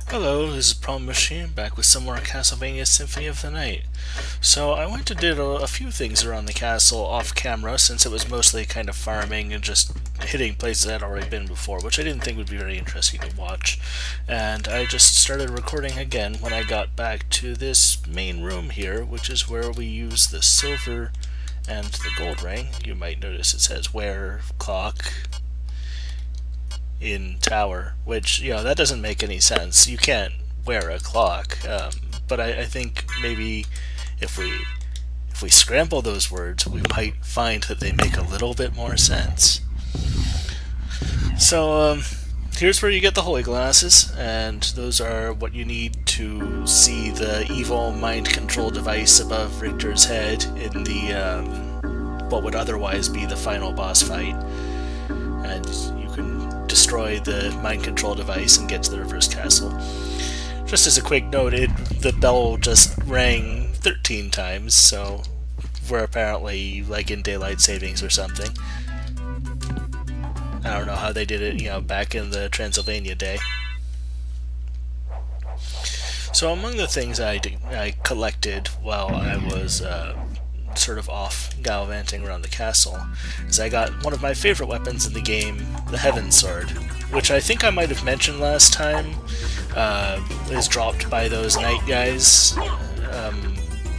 Hello, this is Problem Machine, back with some more Castlevania Symphony of the Night. So I went and did a few things around the castle off camera, since it was mostly kind of farming and just hitting places I'd already been before, which I didn't think would be very interesting to watch. And I just started recording again when I got back to this main room here, which is where we use the silver and the gold ring. You might notice it says "Where Clock" in tower, which, that doesn't make any sense. You can't wear a clock. But I think maybe if we scramble those words, we might find that they make a little bit more sense. So here's where you get the holy glasses, and those are what you need to see the evil mind control device above Richter's head in the what would otherwise be the final boss fight. And you can destroy the mind control device and get to the reverse castle. Just as a quick note, the bell just rang 13 times, so we're apparently like in daylight savings or something. I don't know how they did it, back in the Transylvania day. So among the things I collected while I was sort of off gallivanting around the castle is I got one of my favorite weapons in the game, the Heaven Sword, which I think I might have mentioned last time, is dropped by those knight guys.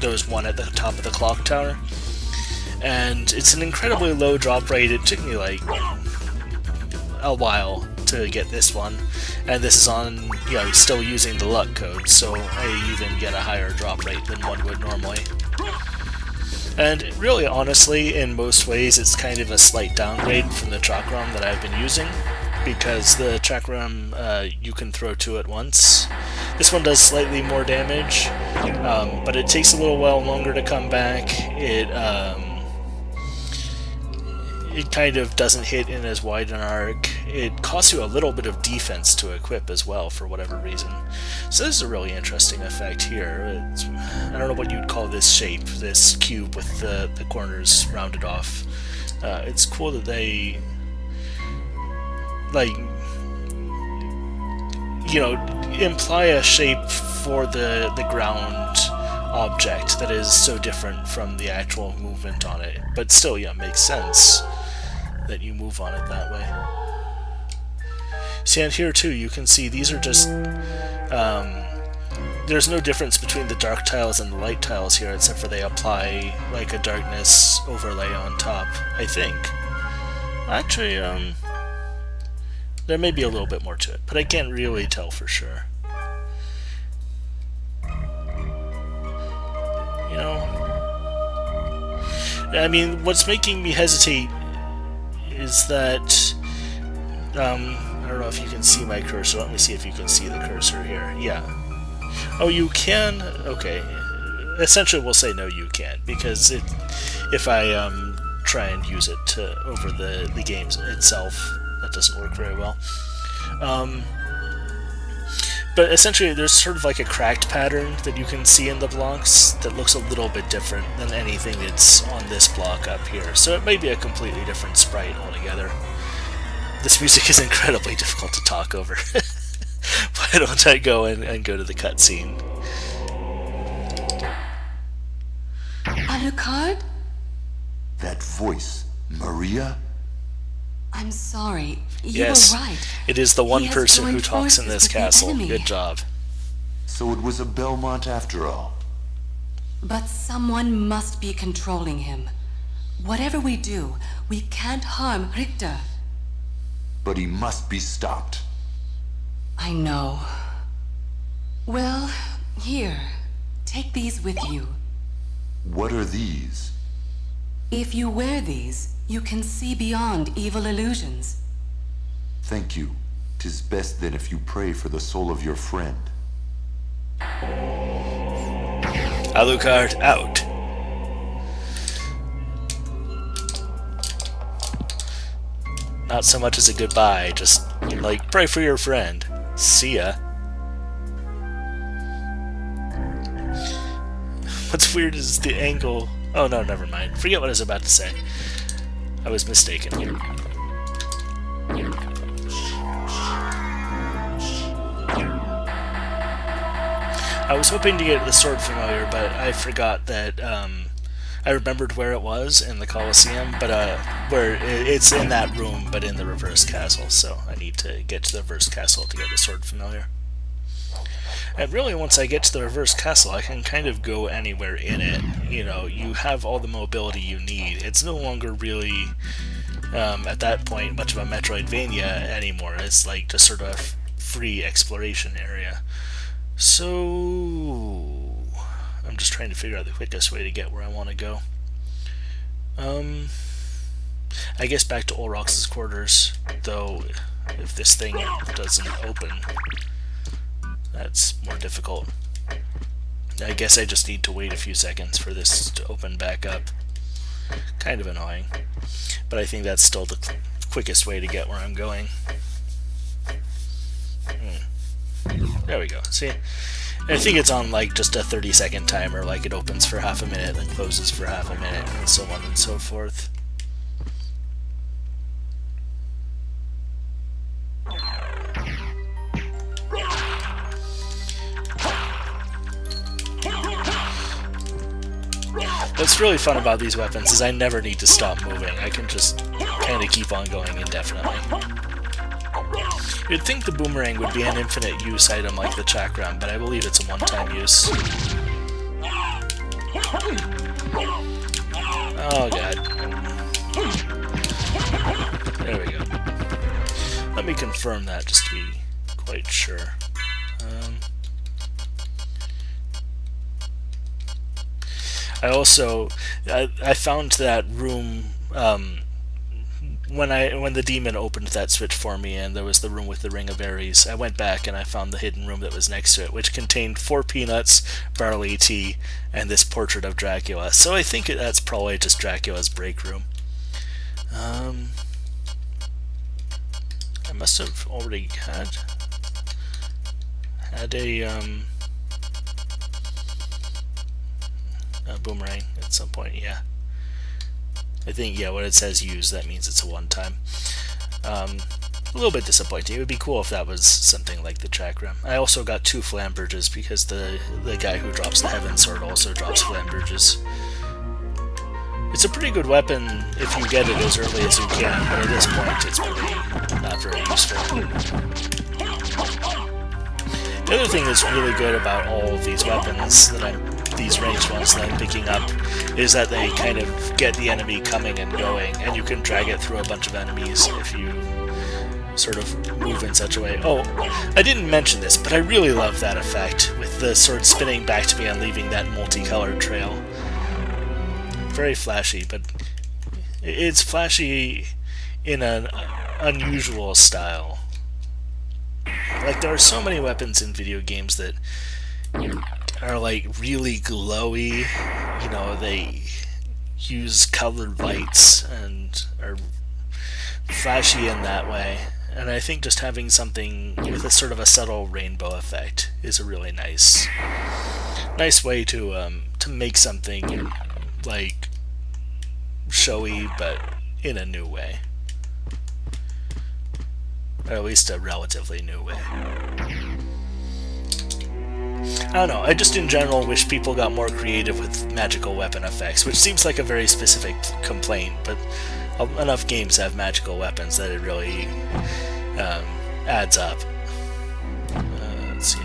There was one at the top of the clock tower, and it's an incredibly low drop rate. It took me like a while to get this one, and this is on, still using the luck code, so I even get a higher drop rate than one would normally. And really, honestly, in most ways, it's kind of a slight downgrade from the chakram that I've been using, because the chakram you can throw two at once. This one does slightly more damage, but it takes a little while longer to come back. It kind of doesn't hit in as wide an arc. It costs you a little bit of defense to equip as well, for whatever reason. So this is a really interesting effect here. I don't know what you'd call this shape, this cube with the corners rounded off. It's cool that they, imply a shape for the ground object that is so different from the actual movement on it. But still, makes sense that you move on it that way. See, and here too, you can see these are just, there's no difference between the dark tiles and the light tiles here, except for they apply like a darkness overlay on top, I think. Actually, there may be a little bit more to it, but I can't really tell for sure. I mean, what's making me hesitate is that, I don't know if you can see my cursor. Let me see if you can see the cursor here. Yeah. Oh, you can? Okay. Essentially, we'll say no, you can't, because if I try and use it over the game itself, that doesn't work very well. But essentially, there's sort of like a cracked pattern that you can see in the blocks that looks a little bit different than anything that's on this block up here. So it may be a completely different sprite altogether. This music is incredibly difficult to talk over. Why don't I go and go to the cutscene? Alucard? That voice, Maria? I'm sorry. You Yes, were right. it is the one He has person who joined talks in forces this with the castle. enemy. Good job. So it was a Belmont after all. But someone must be controlling him. Whatever we do, we can't harm Richter. But he must be stopped. I know. Well, here. Take these with you. What are these? If you wear these, you can see beyond evil illusions. Thank you. 'Tis best then if you pray for the soul of your friend. Alucard out. Not so much as a goodbye, just like pray for your friend. See ya. What's weird is the angle. Oh no, never mind. Forget what I was about to say. I was mistaken. I was hoping to get the sword familiar, but I forgot that I remembered where it was in the Colosseum, but where it's in that room, but in the reverse castle. So I need to get to the reverse castle to get the sword familiar. And really, once I get to the reverse castle, I can kind of go anywhere in it. You know, you have all the mobility you need. It's no longer really, at that point, much of a Metroidvania anymore. It's like just sort of a free exploration area. So, I'm just trying to figure out the quickest way to get where I want to go. I guess back to Olrox's quarters, though, if this thing doesn't open, that's more difficult. I guess I just need to wait a few seconds for this to open back up. Kind of annoying, but I think that's still the quickest way to get where I'm going. There we go. See? I think it's on like just a 30-second timer, like it opens for half a minute, then closes for half a minute, and so on and so forth. What's really fun about these weapons is I never need to stop moving. I can just kind of keep on going indefinitely. You'd think the boomerang would be an infinite use item like the chakram, but I believe it's a one-time use. Oh god. There we go. Let me confirm that just to be quite sure. I found that room when the demon opened that switch for me, and there was the room with the ring of Ares. I went back and I found the hidden room that was next to it, which contained 4 peanuts, barley tea, and this portrait of Dracula. So I think that's probably just Dracula's break room. I must have already had a boomerang at some point, yeah. I think, yeah, when it says use, that means it's a one-time. A little bit disappointing. It would be cool if that was something like the chakram. I also got 2 flamberges because the guy who drops the heaven sword also drops flamberges. It's a pretty good weapon if you get it as early as you can, but at this point it's really not very useful. The other thing that's really good about all of these weapons these ranged ones that I'm picking up, is that they kind of get the enemy coming and going, and you can drag it through a bunch of enemies if you sort of move in such a way. Oh, I didn't mention this, but I really love that effect, with the sword spinning back to me and leaving that multicolored trail. Very flashy, but it's flashy in an unusual style. Like, there are so many weapons in video games that are like really glowy, you know, they use colored lights and are flashy in that way, and I think just having something with a sort of a subtle rainbow effect is a really nice way to make something like showy but in a new way, or at least a relatively new way. I don't know, I just in general wish people got more creative with magical weapon effects, which seems like a very specific complaint, but enough games have magical weapons that it really adds up. Let's see,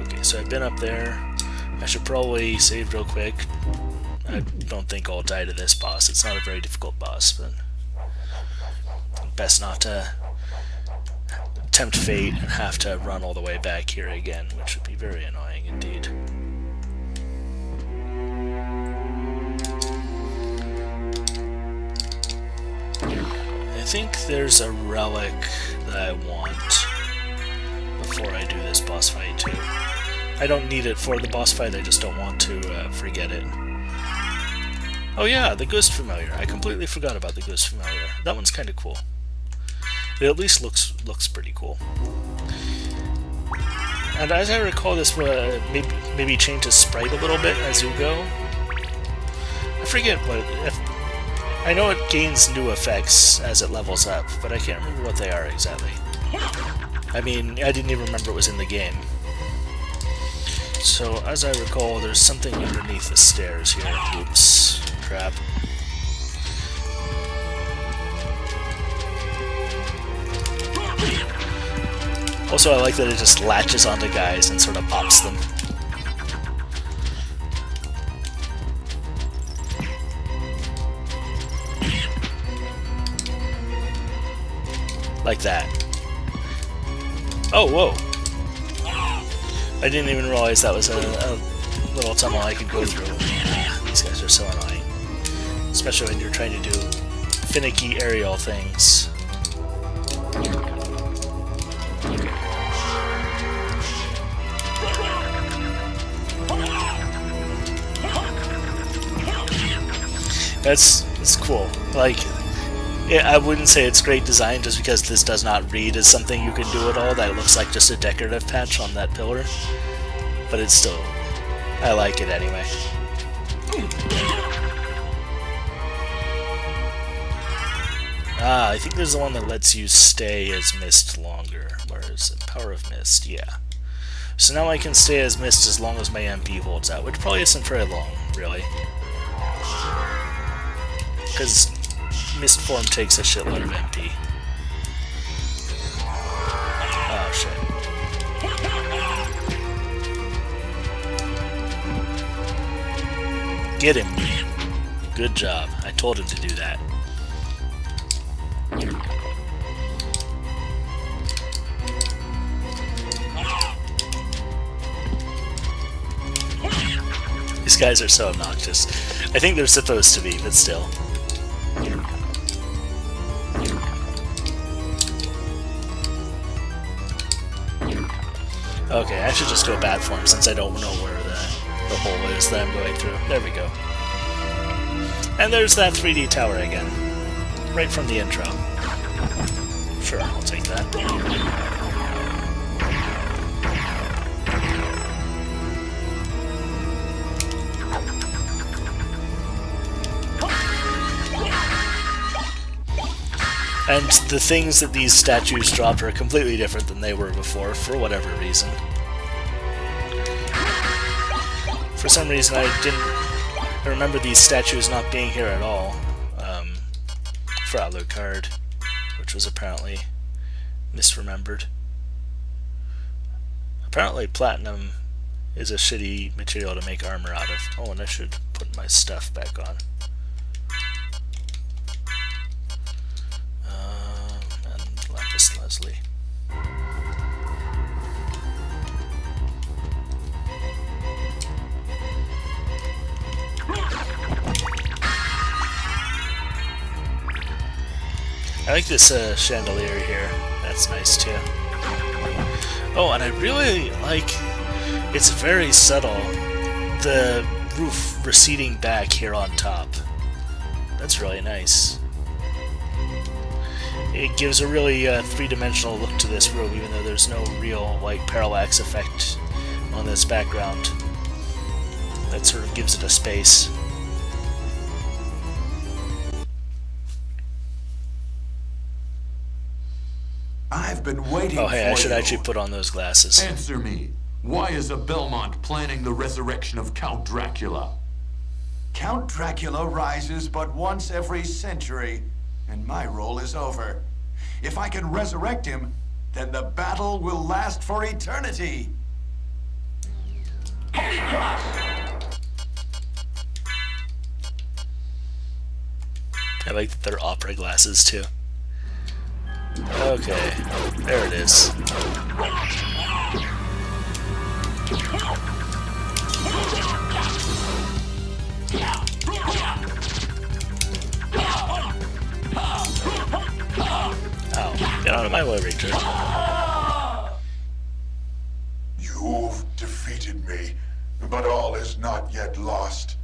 okay, so I've been up there. I should probably save real quick. I don't think I'll die to this boss. It's not a very difficult boss, but best not to tempt fate and have to run all the way back here again, which would be very annoying indeed. I think there's a relic that I want before I do this boss fight too. I don't need it for the boss fight, I just don't want to forget it. Oh yeah, the Ghost Familiar. I completely forgot about the Ghost Familiar. That one's kind of cool. It at least looks pretty cool. And as I recall, this will maybe change its sprite a little bit as you go. I forget what... I know it gains new effects as it levels up, but I can't remember what they are exactly. I mean, I didn't even remember it was in the game. So, as I recall, there's something underneath the stairs here. Oops. Crap. Also, I like that it just latches onto guys and sort of pops them. Like that. Oh, whoa. I didn't even realize that was a little tunnel I could go through. These guys are so annoying. Especially when you're trying to do finicky aerial things. That's cool. Like, I wouldn't say it's great design just because this does not read as something you can do at all. That looks like just a decorative patch on that pillar. But it's still... I like it anyway. Ah, I think there's the one that lets you stay as Mist longer. Where is it? Power of Mist, yeah. So now I can stay as Mist as long as my MP holds out, which probably isn't very long, really. Because Mist form takes a shitload of MP. Oh, shit. Get him. Good job. I told him to do that. These guys are so obnoxious. I think they're supposed to be, but still. Okay, I should just go bad form since I don't know where the hole is that I'm going through. There we go. And there's that 3D tower again. Right from the intro. Sure, I'll take that. And the things that these statues dropped are completely different than they were before, for whatever reason. For some reason I remember these statues not being here at all, for Alucard, which was apparently misremembered. Apparently platinum is a shitty material to make armor out of. Oh, and I should put my stuff back on. And Lapis Lazuli. I like this chandelier here. That's nice too. Oh, and I really like... It's very subtle. The roof receding back here on top. That's really nice. It gives a really three-dimensional look to this room, even though there's no real like parallax effect on this background. That sort of gives it a space. I've been waiting Oh, hey, I should you. actually put on those glasses. Answer me. Why is a Belmont planning the resurrection of Count Dracula? Count Dracula rises but once every century, and my role is over. If I can resurrect him, then the battle will last for eternity. I like that they're opera glasses too. Okay, there it is. Ow, get out of my way, Richard. You've defeated me, but all is not yet lost.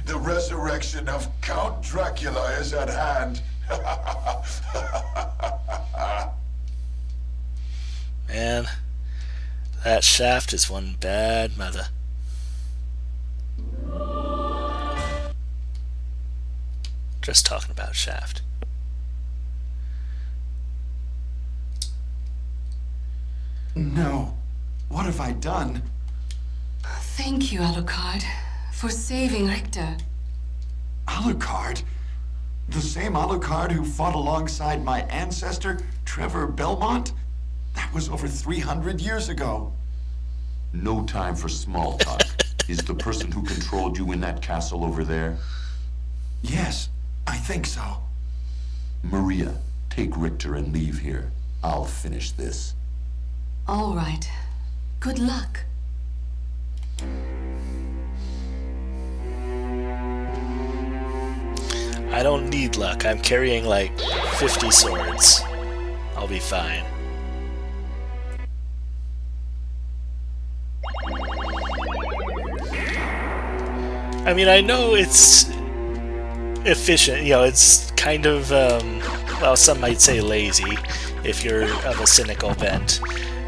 The resurrection of Count Dracula is at hand. Man, that Shaft is one bad mother. Just talking about Shaft. No. What have I done? Thank you, Alucard, for saving Richter. Alucard? The same Alucard who fought alongside my ancestor, Trevor Belmont? That was over 300 years ago. No time for small talk. Is the person who controlled you in that castle over there? Yes, I think so. Maria, take Richter and leave here. I'll finish this. All right. Good luck. I don't need luck. I'm carrying like 50 swords. I'll be fine. I mean, I know it's efficient, you know, it's kind of, well, some might say lazy, if you're of a cynical bent,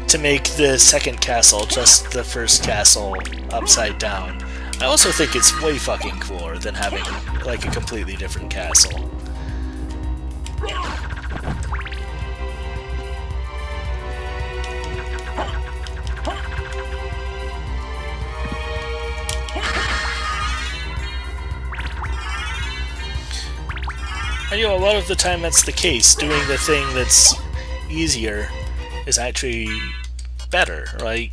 to make the second castle just the first castle upside down. I also think it's way fucking cooler than having, like, a completely different castle. And, you know, a lot of the time that's the case. Doing the thing that's easier is actually better. Like,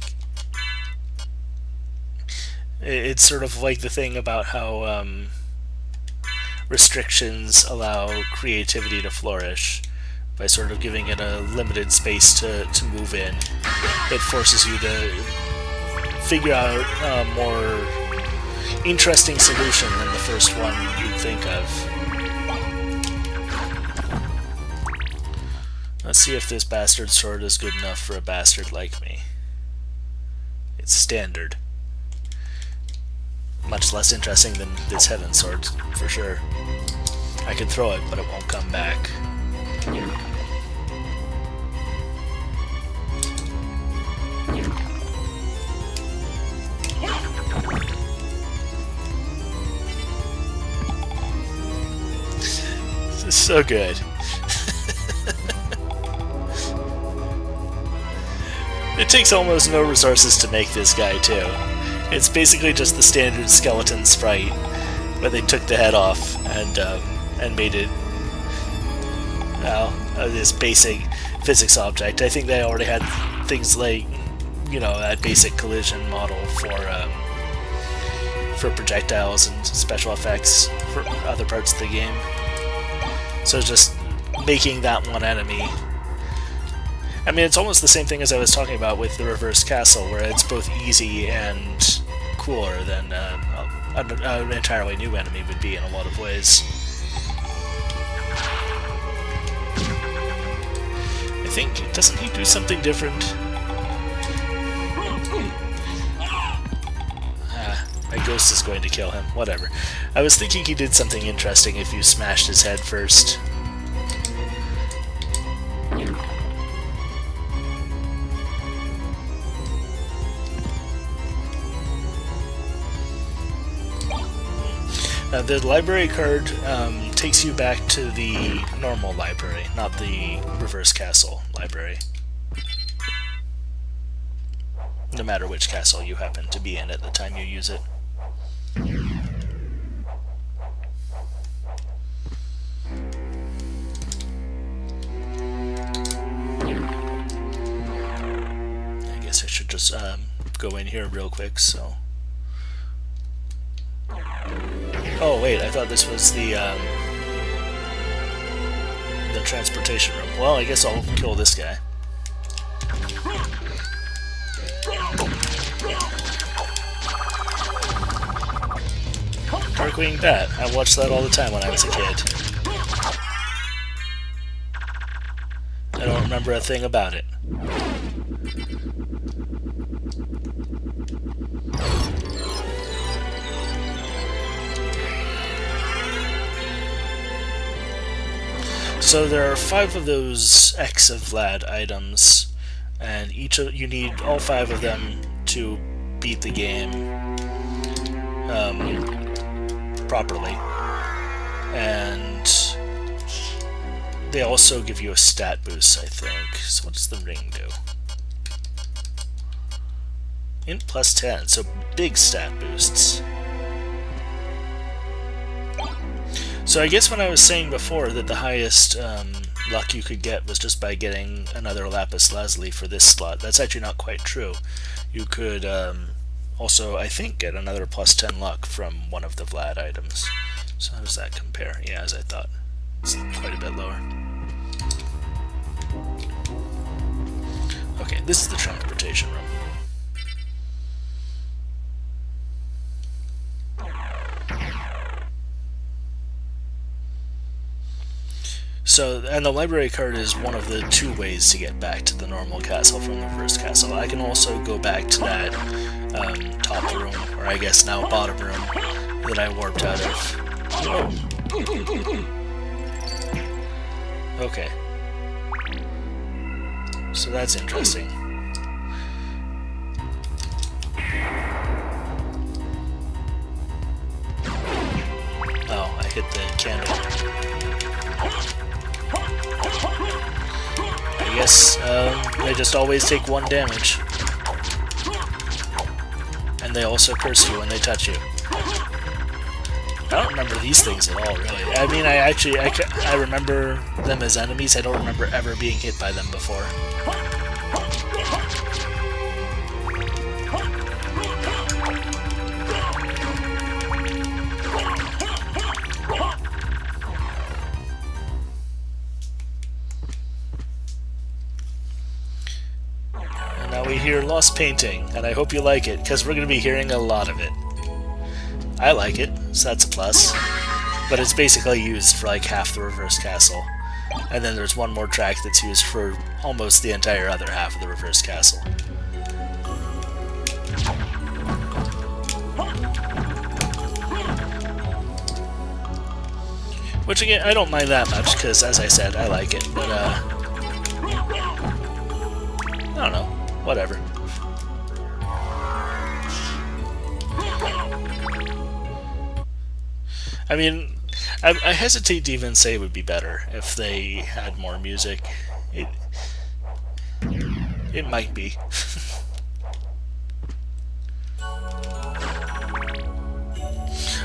it's sort of like the thing about how restrictions allow creativity to flourish by sort of giving it a limited space to move in. It forces you to figure out a more interesting solution than the first one you'd think of. Let's see if this bastard sword is good enough for a bastard like me. It's standard. Much less interesting than this heaven sword, for sure. I can throw it, but it won't come back. This is so good. It takes almost no resources to make this guy, too. It's basically just the standard skeleton sprite, where they took the head off and made it, well, this basic physics object. I think they already had things like, you know, that basic collision model for projectiles and special effects for other parts of the game. So just making that one enemy. I mean, it's almost the same thing as I was talking about with the Reverse Castle, where it's both easy and cooler than an entirely new enemy would be in a lot of ways. I think, doesn't he do something different? My ghost is going to kill him. Whatever. I was thinking he did something interesting if you smashed his head first. The library card takes you back to the normal library, not the Reverse Castle library. No matter which castle you happen to be in at the time you use it. I guess I should just go in here real quick, so... Oh wait, I thought this was the transportation room. Well, I guess I'll kill this guy. Darkwing Bat. I watched that all the time when I was a kid. I don't remember a thing about it. So there are 5 of those X of Vlad items, and you need all 5 of them to beat the game properly. And they also give you a stat boost, I think. So what does the ring do? Int plus 10, so big stat boosts. So I guess when I was saying before that the highest luck you could get was just by getting another lapis lazuli for this slot, that's actually not quite true. You could also, I think, get another plus 10 luck from one of the Vlad items. So how does that compare? Yeah, as I thought. It's quite a bit lower. Okay, this is the transportation room. So, and the library card is one of the two ways to get back to the normal castle from the first castle. I can also go back to that top room, or I guess now bottom room, that I warped out of. Okay. So that's interesting. Oh, I hit the candle. I guess they just always take 1 damage. And they also curse you when they touch you. I don't remember these things at all, really. I mean, I remember them as enemies. I don't remember ever being hit by them before. And now we hear Lost Painting, and I hope you like it, because we're going to be hearing a lot of it. I like it, so that's a plus. But it's basically used for like half the reverse castle. And then there's one more track that's used for almost the entire other half of the reverse castle. Which again, I don't mind that much, because as I said, I like it. But, I don't know. Whatever. I mean, I hesitate to even say it would be better if they had more music. It might be.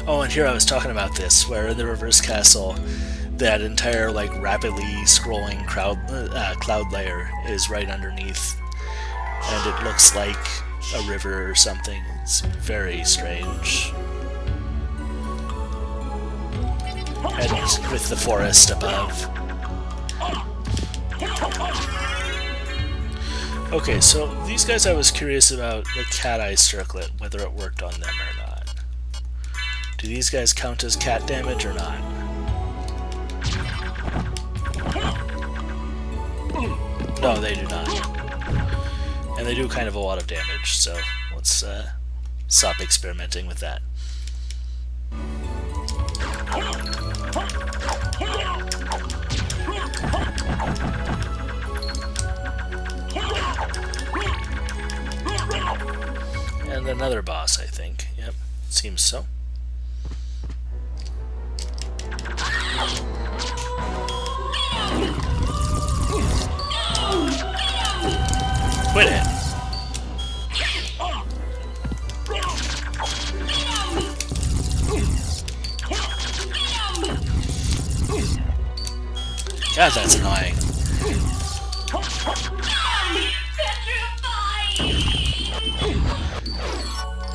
Oh, and here I was talking about this, where in the reverse castle, that entire like rapidly scrolling cloud layer is right underneath, and it looks like a river or something. It's very strange. And with the forest above. Okay, so these guys, I was curious about the cat eye circlet, whether it worked on them or not. Do these guys count as cat damage or not? No, they do not. And they do kind of a lot of damage, so let's stop experimenting with that. And another boss, I think. Yep, seems so. Quit it! God, that's annoying.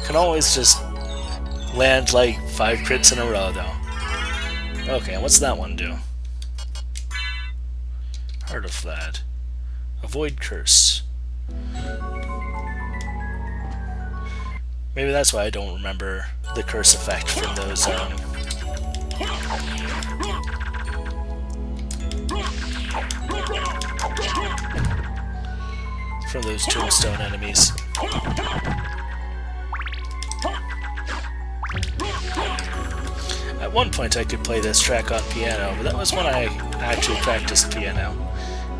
Can always just land like 5 crits in a row, though. Okay, what's that one do? Heart of that. Avoid curse. Maybe that's why I don't remember the curse effect from those, tombstone enemies. At one point I could play this track on piano, but that was when I actually practiced piano.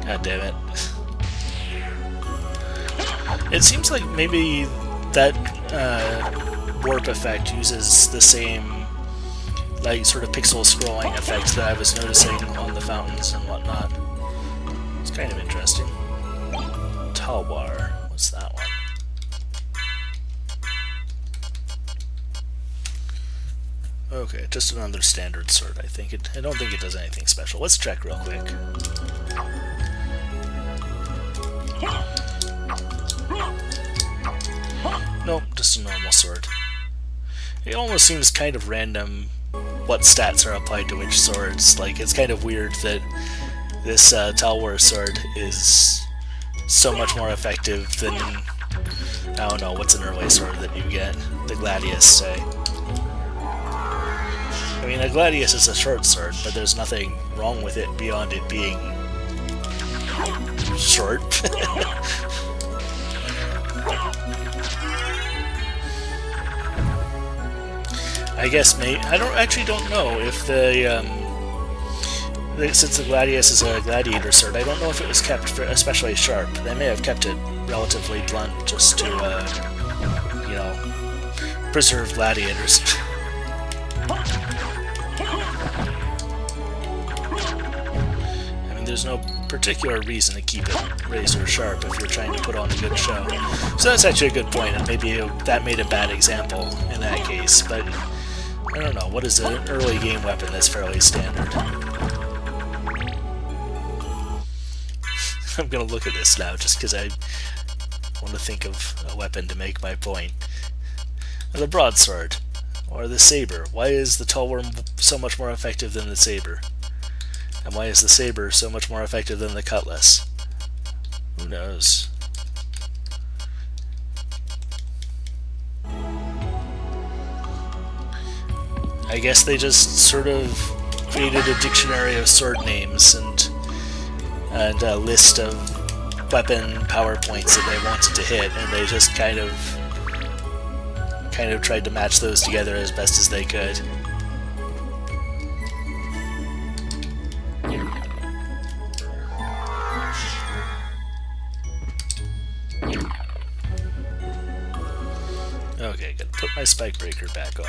God damn it. It seems like maybe that warp effect uses the same like sort of pixel scrolling effect that I was noticing on the fountains and whatnot. It's kind of interesting. Talwar, what's that one? Okay, just another standard sword, I think. I don't think it does anything special. Let's check real quick. Nope, just a normal sword. It almost seems kind of random what stats are applied to which swords. Like, it's kind of weird that this Talwar sword is so much more effective than, I don't know, what's an early sword that you get? The Gladius, say. I mean, a Gladius is a short sword, but there's nothing wrong with it beyond it being short. I guess I don't know if since the Gladius is a gladiator sword, I don't know if it was kept especially sharp. They may have kept it relatively blunt just to, you know, preserve gladiators. I mean, there's no particular reason to keep it razor sharp if you're trying to put on a good show. So that's actually a good point, and maybe that made a bad example in that case, but I don't know, what is an early game weapon that's fairly standard? I'm gonna look at this now just because I want to think of a weapon to make my point. The broadsword, or the saber. Why is the Talwar so much more effective than the saber? And why is the saber so much more effective than the cutlass? Who knows? I guess they just sort of created a dictionary of sword names and a list of weapon power points that they wanted to hit, and they just kind of tried to match those together as best as they could. Okay, gotta put my spike breaker back on.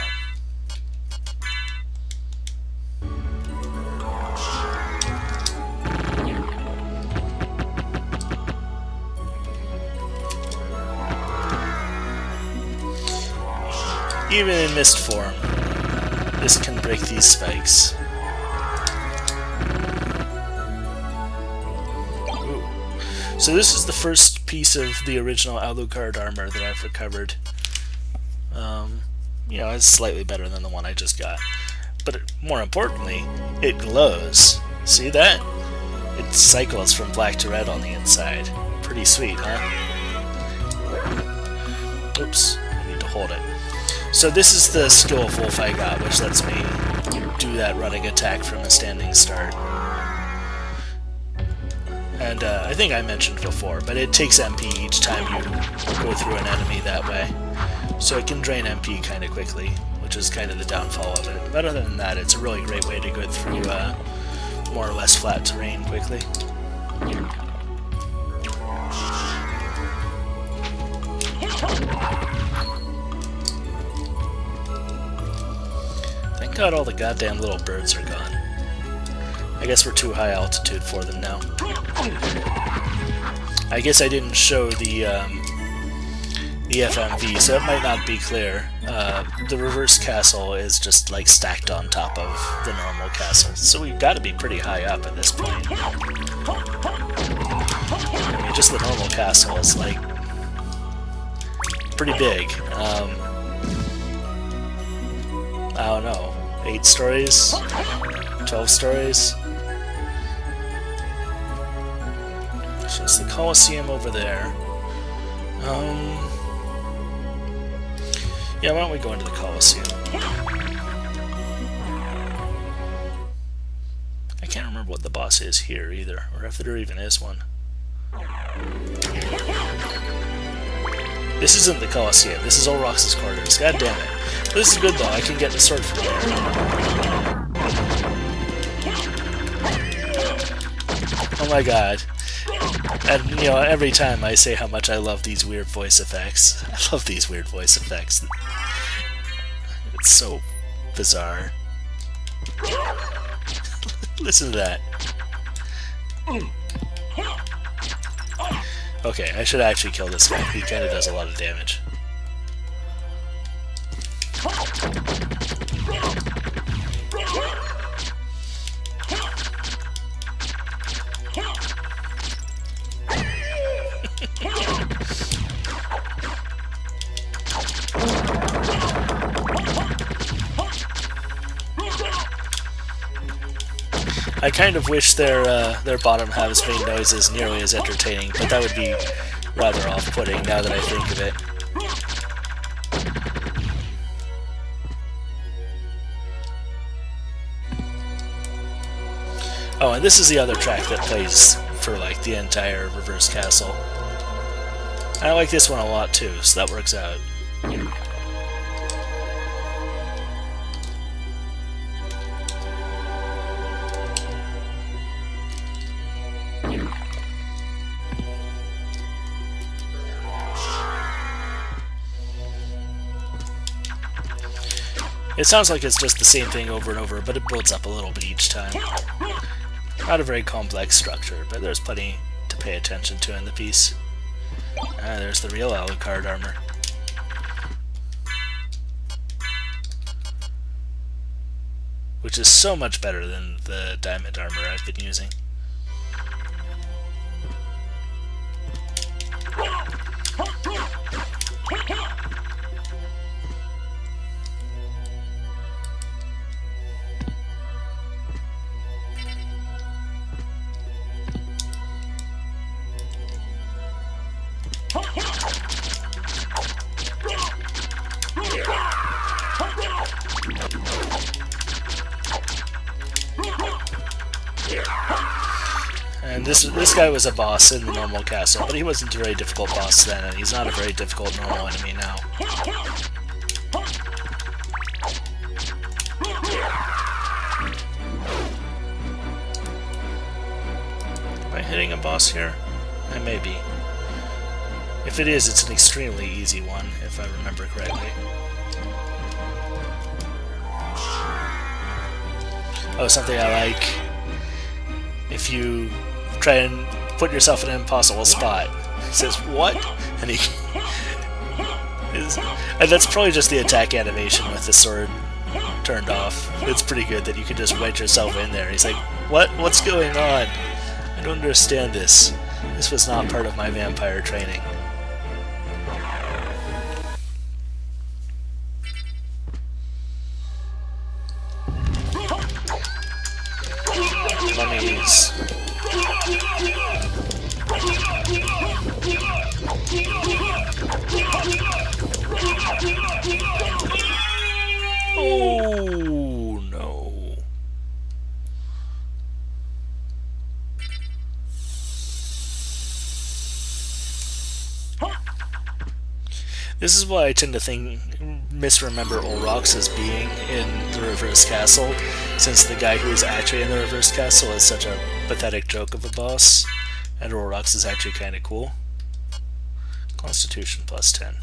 Even in mist form, this can break these spikes. Ooh. So this is the first piece of the original Alucard armor that I've recovered. You know, it's slightly better than the one I just got. But more importantly, it glows. See that? It cycles from black to red on the inside. Pretty sweet, huh? Oops, I need to hold it. So this is the skill of Wolf I got, which lets me do that running attack from a standing start. And I think I mentioned before, but it takes MP each time you go through an enemy that way. So it can drain MP kind of quickly, which is kind of the downfall of it. But other than that, it's a really great way to go through more or less flat terrain quickly. Thank God all the goddamn little birds are gone. I guess we're too high altitude for them now. I guess I didn't show the FMV, so it might not be clear. The reverse castle is just like stacked on top of the normal castle, so we've got to be pretty high up at this point. I mean, just the normal castle is like pretty big. I don't know, 8 stories? 12 stories? So it's the Colosseum over there. Yeah, why don't we go into the Colosseum? I can't remember what the boss is here either, or if there even is one. This isn't the Colosseum, this is Olrox's quarters, god damn it. But this is good though, I can get the sword from there. Oh my god. And, you know, every time I say how much I love these weird voice effects. I love these weird voice effects. It's so bizarre. Listen to that. Okay, I should actually kill this guy. He kind of does a lot of damage. I kind of wish their bottom halves made noises nearly as entertaining, but that would be rather off-putting now that I think of it. Oh, and this is the other track that plays for like the entire Reverse Castle. I like this one a lot too, so that works out. It sounds like it's just the same thing over and over, but it builds up a little bit each time. Not a very complex structure, but there's plenty to pay attention to in the piece. Ah, there's the real Alucard armor. Which is so much better than the diamond armor I've been using. And this guy was a boss in the normal castle, but he wasn't a very difficult boss then, and he's not a very difficult normal enemy now. Am I hitting a boss here? I may be. If it is, it's an extremely easy one, if I remember correctly. Oh, something I like. If you try and put yourself in an impossible spot, he says, "What?" And he and that's probably just the attack animation with the sword turned off. It's pretty good that you can just wedge yourself in there. He's like, "What? What's going on? I don't understand this. This was not part of my vampire training." Mummies. Oh no. This is why I tend to misremember Olrox as being in the Reverse Castle, since the guy who is actually in the Reverse Castle is such a pathetic joke of a boss, and Olrox is actually kind of cool. Constitution plus 10.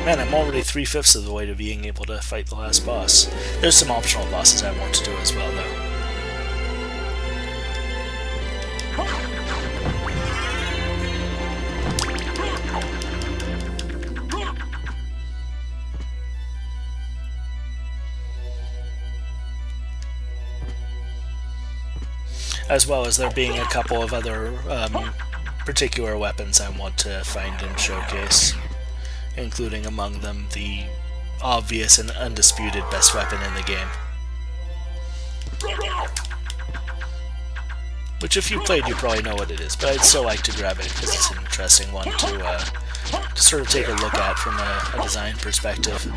Man, I'm already 3/5 of the way to being able to fight the last boss. There's some optional bosses I want to do as well, though. As well as there being a couple of other particular weapons I want to find and showcase, including among them the obvious and undisputed best weapon in the game. Which if you played, you probably know what it is, but I'd still like to grab it because it's an interesting one to sort of take a look at from a design perspective,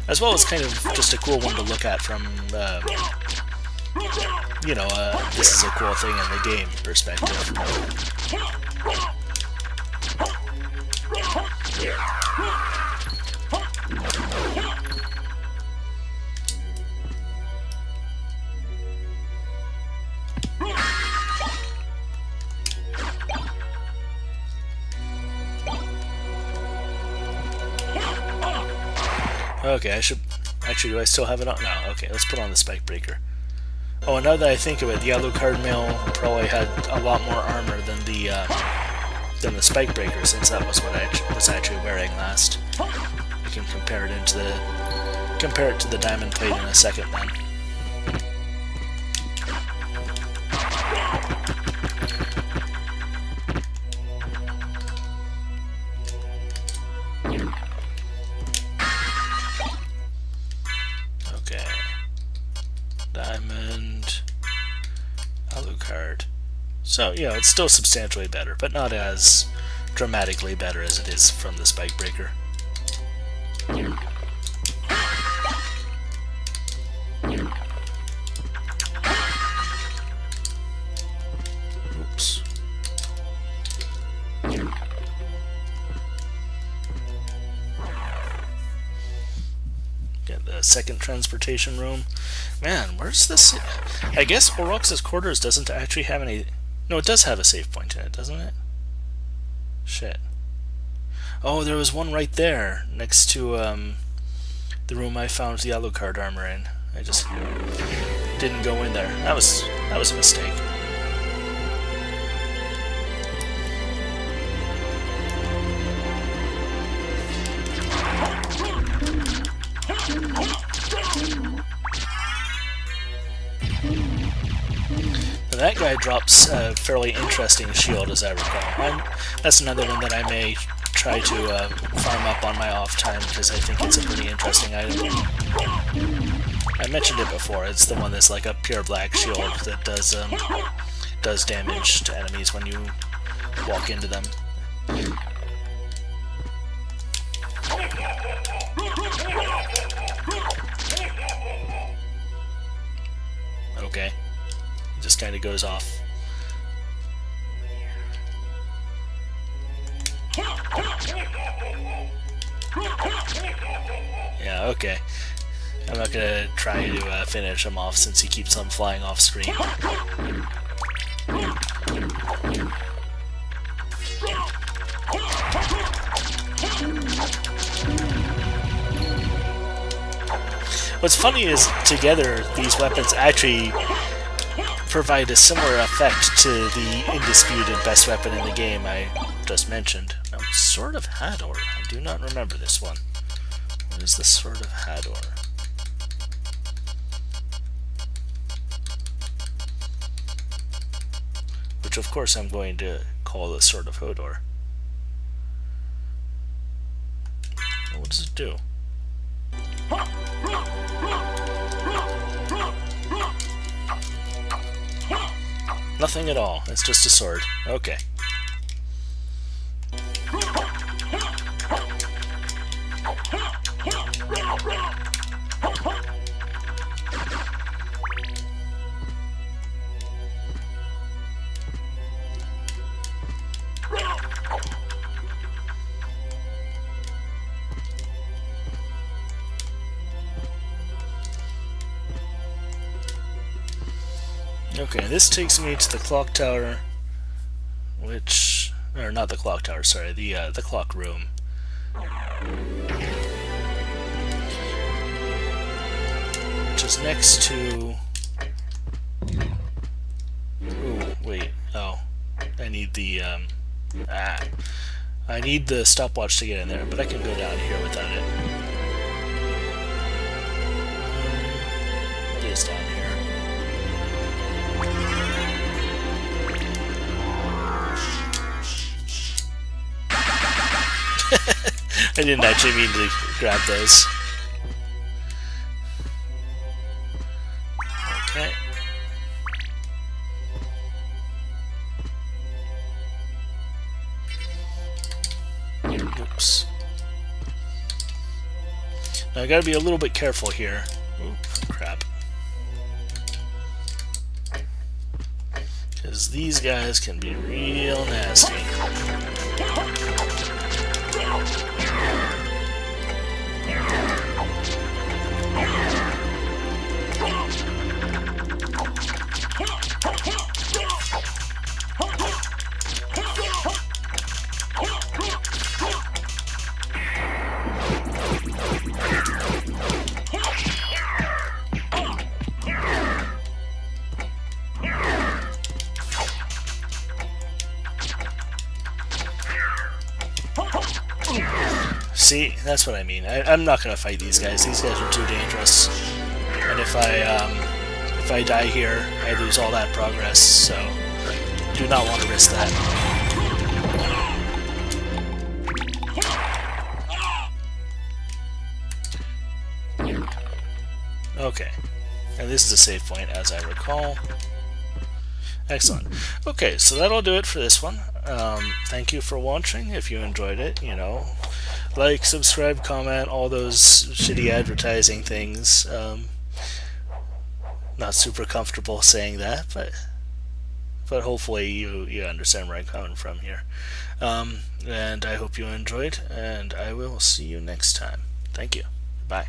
as well as kind of just a cool one to look at from you know, this is a cool thing in the game perspective. Okay, I should... Actually, do I still have it on? No, okay, let's put on the Spike Breaker. Oh, and now that I think of it, the Alucard mail probably had a lot more armor than the Spike Breaker, since that was what I was actually wearing last. We can compare it to the diamond plate in a second then. Okay. Diamond. So, you know, it's still substantially better, but not as dramatically better as it is from the Spike Breaker. Oops. Get the second transportation room. Man, where's this? I guess Orox's quarters doesn't actually have any... No, it does have a save point in it, doesn't it? Shit. Oh, there was one right there, next to the room I found the Alucard armor in. I just didn't go in there. That was a mistake. Now that guy drops a fairly interesting shield, as I recall. That's another one that I may try to farm up on my off time, because I think it's a pretty interesting item. I mentioned it before. It's the one that's like a pure black shield that does damage to enemies when you walk into them. Okay. It just kind of goes off. Yeah, okay. I'm not gonna try to finish him off since he keeps on flying off screen. What's funny is, together, these weapons actually provide a similar effect to the indisputed best weapon in the game I just mentioned. Sword of Hador. I do not remember this one. What is the Sword of Hador? Which, of course, I'm going to call the Sword of Hodor. What does it do? Nothing at all. It's just a sword. Okay. Okay, this takes me to the clock tower, which... or not the clock tower, sorry, the clock room. Which is next to... Ooh, wait, oh. I need the, I need the stopwatch to get in there, but I can go down here without it. What is down here? I didn't actually mean to grab those. Okay. Oops. Now I gotta be a little bit careful here. Oop, crap. Because these guys can be real nasty. See, that's what I mean. I'm not gonna fight these guys. These guys are too dangerous. And if I die here, I lose all that progress. So, do not want to risk that. Okay, and this is a save point, as I recall. Excellent. Okay, so that'll do it for this one. Thank you for watching. If you enjoyed it, like, subscribe, comment, all those shitty advertising things. Not super comfortable saying that, but hopefully you understand where I'm coming from here. And I hope you enjoyed, and I will see you next time. Thank you. Bye.